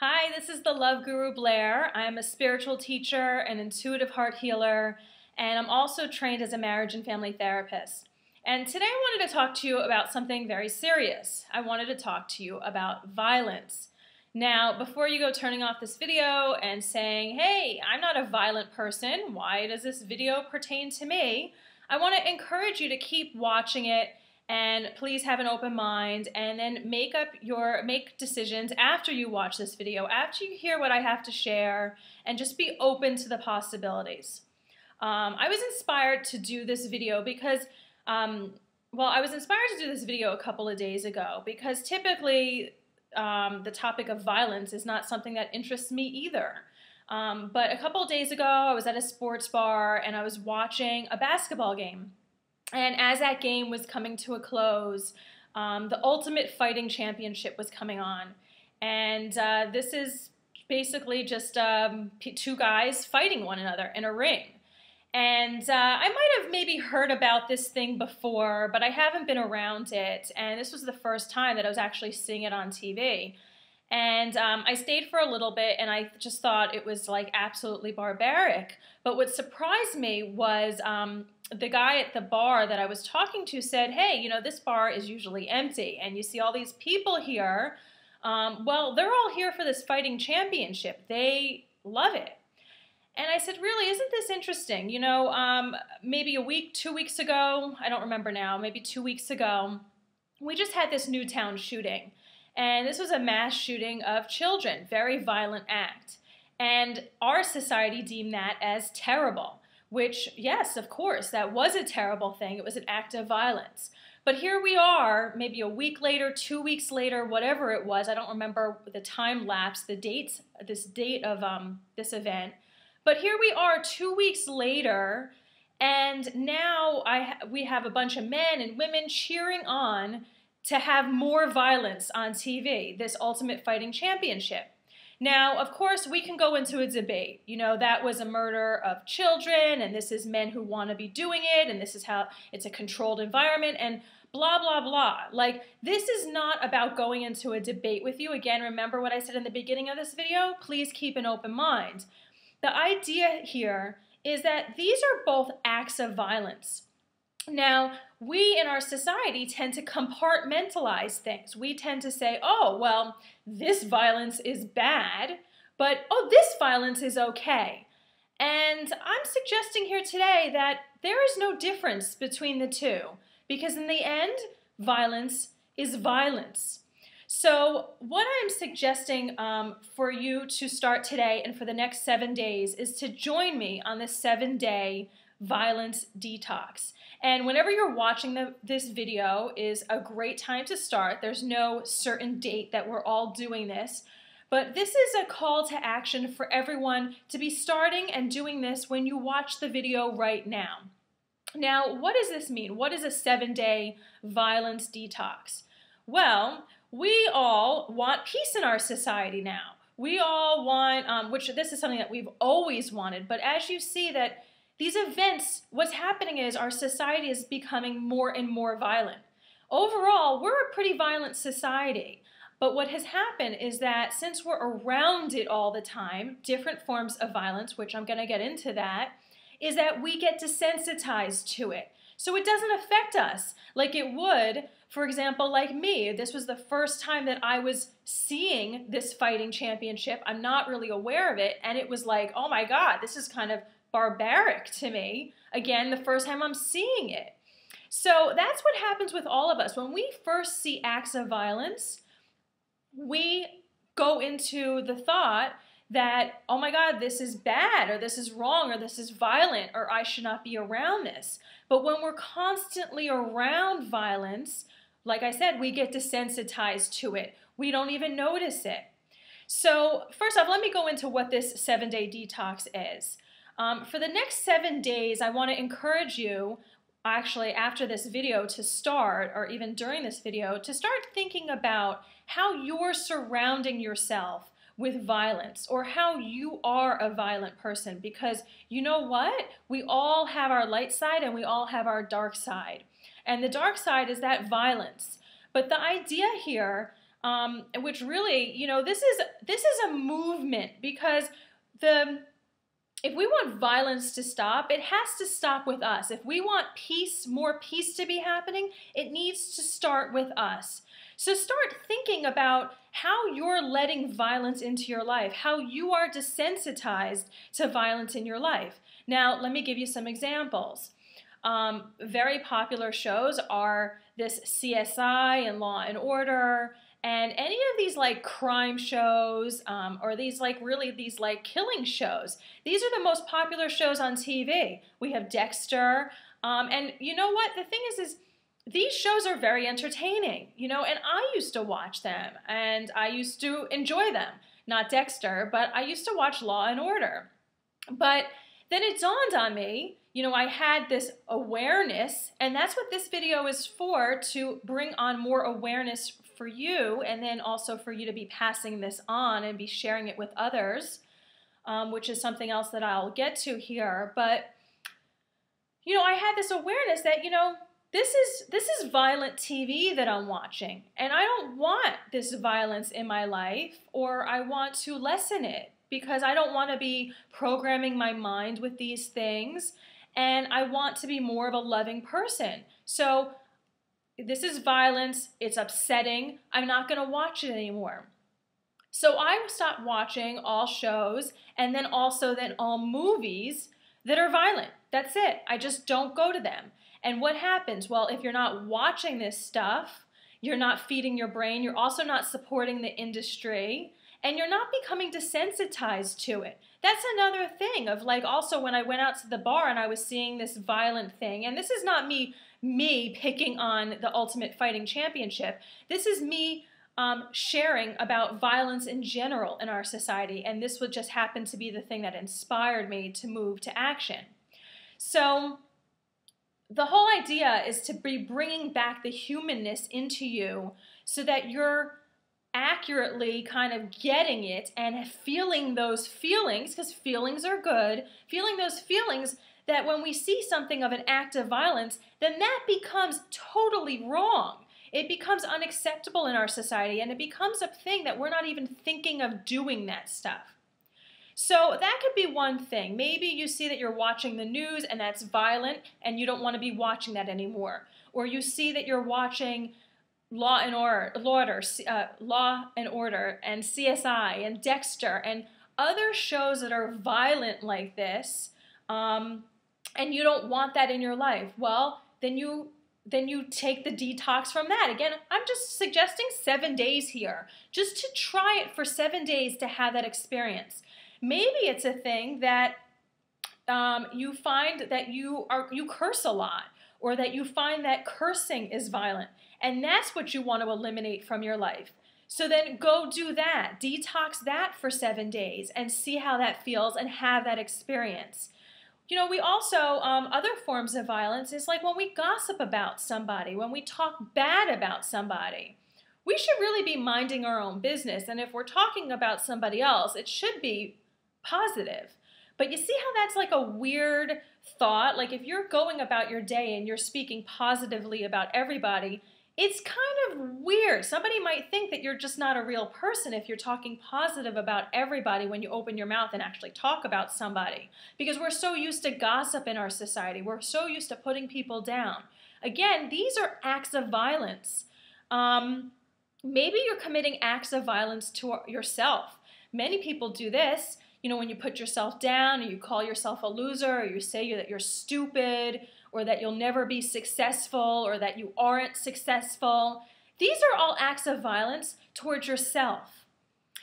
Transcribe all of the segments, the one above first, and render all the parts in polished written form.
Hi, this is the Love Guru Blair. I'm a spiritual teacher, an intuitive heart healer, and I'm also trained as a marriage and family therapist. And today I wanted to talk to you about something very serious. I wanted to talk to you about violence. Now, before you go turning off this video and saying, hey, I'm not a violent person, why does this video pertain to me? I want to encourage you to keep watching it and please have an open mind and then make decisions after you watch this video, after you hear what I have to share, and just be open to the possibilities. I was inspired to do this video because, I was inspired to do this video a couple of days ago because typically the topic of violence is not something that interests me either. But a couple of days ago, I was at a sports bar and I was watching a basketball game. And as that game was coming to a close, the Ultimate Fighting Championship was coming on. And this is basically just two guys fighting one another in a ring. And I might have maybe heard about this thing before, but I haven't been around it. And this was the first time that I was actually seeing it on TV. And I stayed for a little bit, and I just thought it was like absolutely barbaric. But what surprised me was the guy at the bar that I was talking to said, hey, you know, this bar is usually empty, and you see all these people here. Well, they're all here for this fighting championship. They love it. And I said, really, isn't this interesting? You know, maybe a week, 2 weeks ago, I don't remember now, maybe 2 weeks ago, we just had this Newtown shooting. And this was a mass shooting of children, very violent act. And our society deemed that as terrible, which, yes, of course, that was a terrible thing. It was an act of violence. But here we are, maybe a week later, 2 weeks later, whatever it was. I don't remember the time lapse, the dates, this date of this event. But here we are 2 weeks later, and now we have a bunch of men and women cheering on to have more violence on TV, this Ultimate Fighting Championship. Now, of course, we can go into a debate. You know, that was a murder of children, and this is men who want to be doing it, and this is how it's a controlled environment, and blah, blah, blah. Like, this is not about going into a debate with you. Again, remember what I said in the beginning of this video? Please keep an open mind. The idea here is that these are both acts of violence. Now, we in our society tend to compartmentalize things. We tend to say, oh, well, this violence is bad, but, oh, this violence is okay. And I'm suggesting here today that there is no difference between the two, because in the end, violence is violence. So what I'm suggesting for you to start today and for the next 7 days is to join me on this 7-day Violence Detox. And whenever you're watching this video is a great time to start. There's no certain date that we're all doing this, but this is a call to action for everyone to be starting and doing this when you watch the video right now. Now, what does this mean? What is a 7-day Violence Detox? Well, we all want peace in our society now. We all want, which this is something that we've always wanted, but as you see that these events, what's happening is our society is becoming more and more violent. Overall, we're a pretty violent society. But what has happened is that since we're around it all the time, different forms of violence, which I'm going to get into that, is that we get desensitized to it. So it doesn't affect us like it would, for example, like me. This was the first time that I was seeing this fighting championship. I'm not really aware of it. And it was like, oh my God, this is kind of barbaric to me. Again, the first time I'm seeing it. So that's what happens with all of us. When we first see acts of violence, we go into the thought that, oh my God, this is bad, or this is wrong, or this is violent, or I should not be around this. But when we're constantly around violence, like I said, we get desensitized to it. We don't even notice it. So first off, let me go into what this 7-day detox is. For the next 7 days, I want to encourage you, actually after this video, to start, or even during this video, to start thinking about how you're surrounding yourself with violence, or how you are a violent person, because you know what? We all have our light side and we all have our dark side. And the dark side is that violence. But the idea here which really, this is a movement, because if we want violence to stop, it has to stop with us. If we want peace, more peace to be happening, it needs to start with us. So start thinking about how you're letting violence into your life, how you are desensitized to violence in your life. Now, let me give you some examples. Very popular shows are this CSI and Law and Order, and any of these like crime shows, or these killing shows. These are the most popular shows on TV. We have Dexter, and you know what? The thing is these shows are very entertaining, and I used to watch them, and I used to enjoy them. Not Dexter, but I used to watch Law and Order. But then it dawned on me, I had this awareness, and that's what this video is for, to bring on more awareness for you, and then also for you to be passing this on and be sharing it with others, which is something else that I'll get to here. But, I had this awareness that, this is violent TV that I'm watching, and I don't want this violence in my life, or I want to lessen it, because I don't want to be programming my mind with these things, and I want to be more of a loving person. So this is violence, it's upsetting, I'm not going to watch it anymore. So I stopped watching all shows, and then also all movies that are violent. That's it. I just don't go to them. And what happens? Well, if you're not watching this stuff, you're not feeding your brain, you're also not supporting the industry, and you're not becoming desensitized to it. That's another thing of also when I went out to the bar and I was seeing this violent thing, and this is not me picking on the Ultimate Fighting Championship. This is me sharing about violence in general in our society, and this would just happen to be the thing that inspired me to move to action. So the whole idea is to be bringing back the humanness into you so that you're accurately kind of getting it and feeling those feelings, because feelings are good, feeling those feelings that when we see something of an act of violence, then that becomes totally wrong. It becomes unacceptable in our society, and it becomes a thing that we're not even thinking of doing that stuff. So that could be one thing. Maybe you see that you're watching the news and that's violent and you don't want to be watching that anymore. Or you see that you're watching Law and Order and CSI and Dexter and other shows that are violent like this, and you don't want that in your life. Well, then you take the detox from that. Again, I'm just suggesting 7 days here, just to try it for 7 days to have that experience. Maybe it's a thing that you find that you curse a lot, or that you find that cursing is violent, and that's what you want to eliminate from your life. So then go do that. Detox that for 7 days and see how that feels and have that experience. We also, other forms of violence is like when we gossip about somebody, when we talk bad about somebody. We should really be minding our own business, and if we're talking about somebody else, it should be positive. But you see how that's like a weird thought? Like if you're going about your day and you're speaking positively about everybody, it's kind of weird. Somebody might think that you're just not a real person if you're talking positive about everybody when you open your mouth and actually talk about somebody. Because we're so used to gossip in our society. We're so used to putting people down. Again, these are acts of violence. Maybe you're committing acts of violence to yourself. Many people do this. When you put yourself down, or you call yourself a loser, or you say that you're stupid, or that you'll never be successful, or that you aren't successful. These are all acts of violence towards yourself.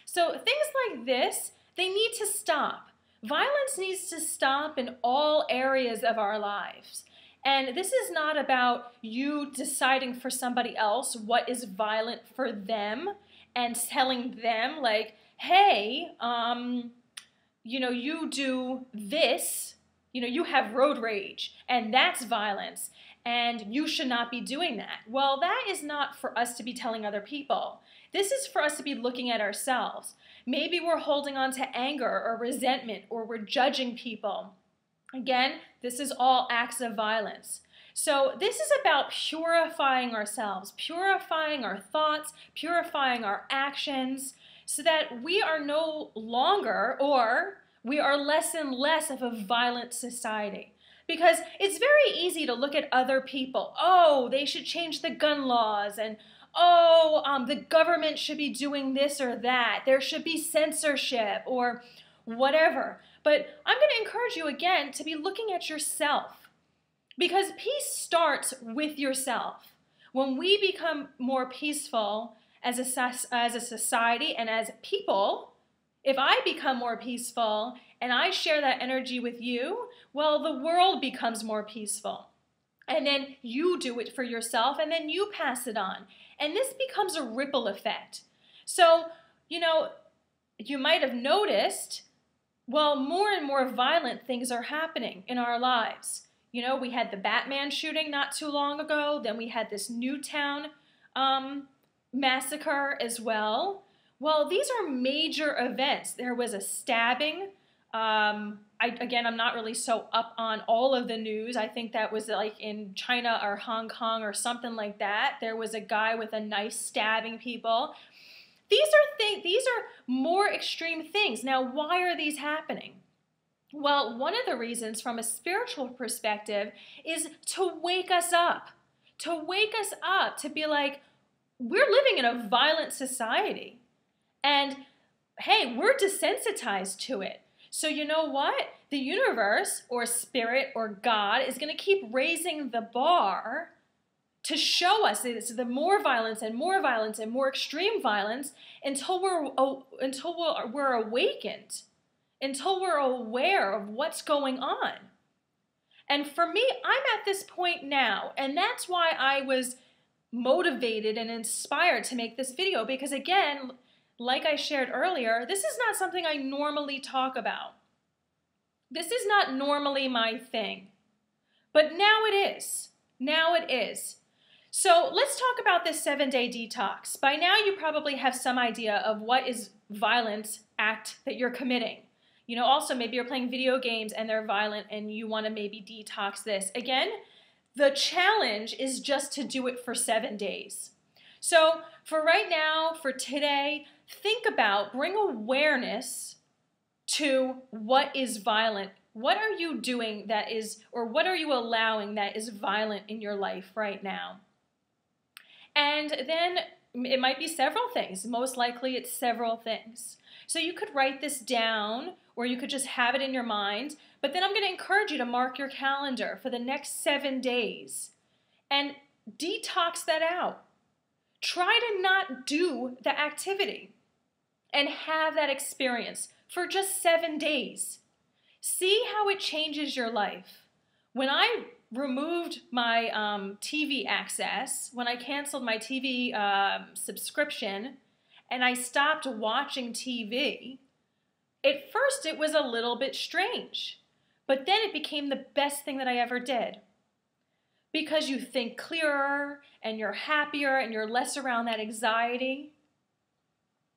So things like this, they need to stop. Violence needs to stop in all areas of our lives. And this is not about you deciding for somebody else what is violent for them and telling them like, hey, you do this, you have road rage, and that's violence, and you should not be doing that. Well, that is not for us to be telling other people. This is for us to be looking at ourselves. Maybe we're holding on to anger or resentment, or we're judging people. Again, this is all acts of violence. So this is about purifying ourselves, purifying our thoughts, purifying our actions, so that we are no longer, or we are less and less of a violent society. Because it's very easy to look at other people. Oh, they should change the gun laws, and the government should be doing this or that. There should be censorship or whatever. But I'm going to encourage you again to be looking at yourself, because peace starts with yourself. When we become more peaceful as a society and as people, if I become more peaceful and I share that energy with you, well, the world becomes more peaceful. And then you do it for yourself, and then you pass it on. And this becomes a ripple effect. So, you might have noticed, well, more and more violent things are happening in our lives. We had the Batman shooting not too long ago. Then we had this Newtown massacre as well. Well, these are major events. There was a stabbing. I'm not really so up on all of the news. I think that was like in China or Hong Kong or something like that. There was a guy with a knife stabbing people. These are more extreme things. Now, why are these happening? Well, one of the reasons from a spiritual perspective is to wake us up. To wake us up, to be like, we're living in a violent society. And hey, we're desensitized to it. So you know what? The universe or spirit or God is going to keep raising the bar to show us the more violence and more violence and more extreme violence until we're awakened, until we're aware of what's going on. And for me, I'm at this point now, and that's why I was motivated and inspired to make this video, because again, like I shared earlier, this is not something I normally talk about. This is not normally my thing. But now it is. Now it is. So let's talk about this 7-day detox. By now you probably have some idea of what is violent act that you're committing. Also maybe you're playing video games and they're violent and you want to maybe detox this. Again, the challenge is just to do it for 7 days. So for right now, for today, bring awareness to what is violent. What are you doing what are you allowing that is violent in your life right now? And then it might be several things. Most likely it's several things. So you could write this down, or you could just have it in your mind. But then I'm going to encourage you to mark your calendar for the next 7 days and detox that out. Try to not do the activity and have that experience for just 7 days. See how it changes your life. When I removed my TV access, when I canceled my TV subscription, and I stopped watching TV, at first it was a little bit strange, but then it became the best thing that I ever did. Because you think clearer, and you're happier, and you're less around that anxiety.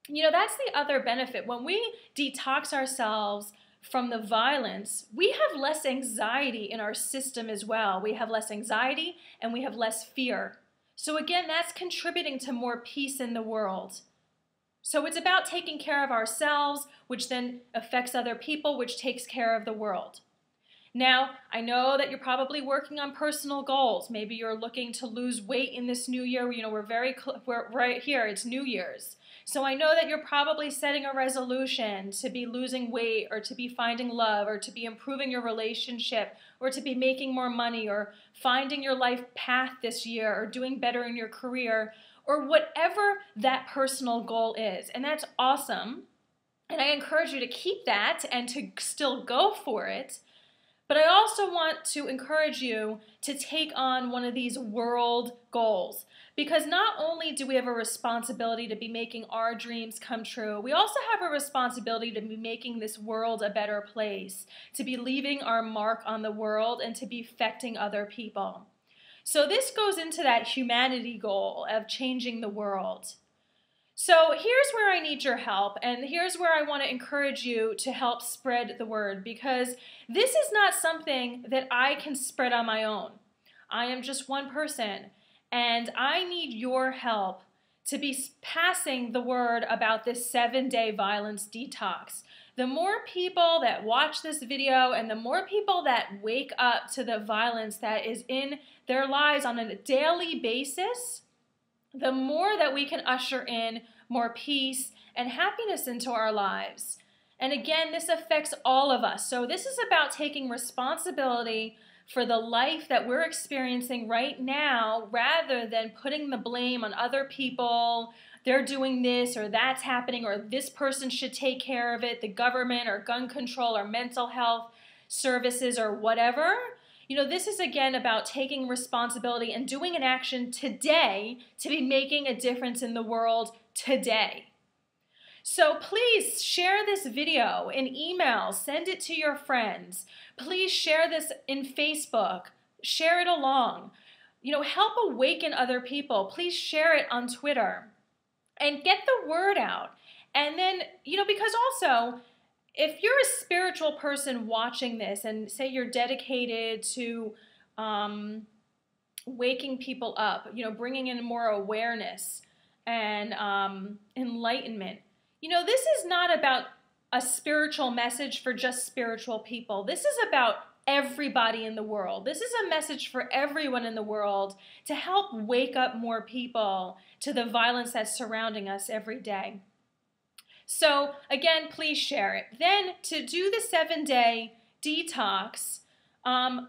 That's the other benefit. When we detox ourselves from the violence, we have less anxiety in our system as well. We have less anxiety and we have less fear. So again, that's contributing to more peace in the world. So it's about taking care of ourselves, which then affects other people, which takes care of the world. Now, I know that you're probably working on personal goals. Maybe you're looking to lose weight in this new year. We're right here, it's New Year's. So I know that you're probably setting a resolution to be losing weight, or to be finding love, or to be improving your relationship, or to be making more money, or finding your life path this year, or doing better in your career, or whatever that personal goal is. And that's awesome. And I encourage you to keep that and to still go for it. But I also want to encourage you to take on one of these world goals, because not only do we have a responsibility to be making our dreams come true, we also have a responsibility to be making this world a better place, to be leaving our mark on the world, and to be affecting other people. So this goes into that humanity goal of changing the world. So here's where I need your help, and here's where I want to encourage you to help spread the word, because this is not something that I can spread on my own. I am just one person, and I need your help to be passing the word about this 7-day violence detox. The more people that watch this video and the more people that wake up to the violence that is in their lives on a daily basis, the more that we can usher in more peace and happiness into our lives. And again, this affects all of us. So this is about taking responsibility for the life that we're experiencing right now, rather than putting the blame on other people. They're doing this or that's happening, or this person should take care of it, the government or gun control or mental health services or whatever. This is again about taking responsibility and doing an action today to be making a difference in the world today. So please share this video in email, send it to your friends. Please share this in Facebook, share it along. Help awaken other people. Please share it on Twitter and get the word out. And then, because also, if you're a spiritual person watching this and say you're dedicated to waking people up, bringing in more awareness and enlightenment, this is not about a spiritual message for just spiritual people. This is about everybody in the world. This is a message for everyone in the world to help wake up more people to the violence that's surrounding us every day. So again, please share it. Then to do the 7-day detox, I'm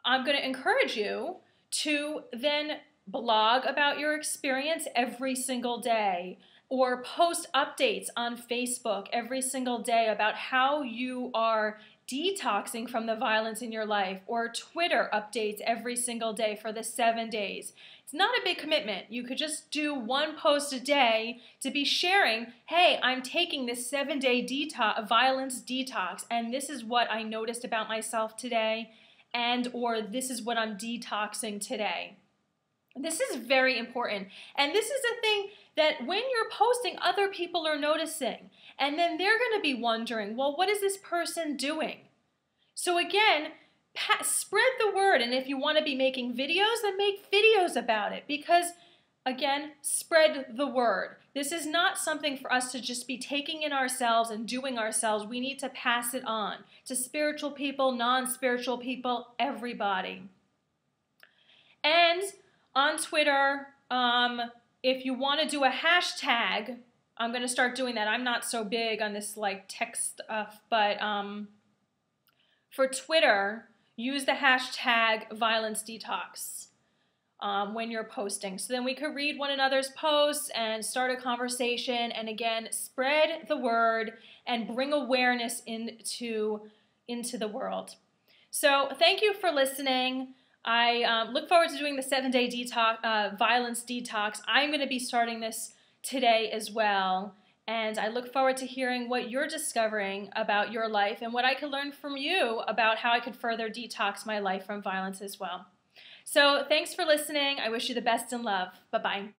going to encourage you to then blog about your experience every single day, or post updates on Facebook every single day about how you are detoxing from the violence in your life, or Twitter updates every single day for the 7 days. It's not a big commitment. You could just do one post a day to be sharing, hey, I'm taking this 7-day violence detox, and this is what I noticed about myself today, or this is what I'm detoxing today. This is very important. And this is a thing that when you're posting, other people are noticing. And then they're going to be wondering, well, what is this person doing? So again, spread the word. And if you want to be making videos, then make videos about it. Because, again, spread the word. This is not something for us to just be taking in ourselves and doing ourselves. We need to pass it on to spiritual people, non-spiritual people, everybody. And on Twitter, if you want to do a hashtag, I'm going to start doing that. I'm not so big on this tech stuff, but for Twitter, use the hashtag Violence Detox when you're posting. So then we could read one another's posts and start a conversation, and again, spread the word and bring awareness into the world. So thank you for listening. I look forward to doing the 7-day violence detox. I'm going to be starting this today as well. And I look forward to hearing what you're discovering about your life and what I could learn from you about how I could further detox my life from violence as well. So thanks for listening. I wish you the best in love. Bye-bye.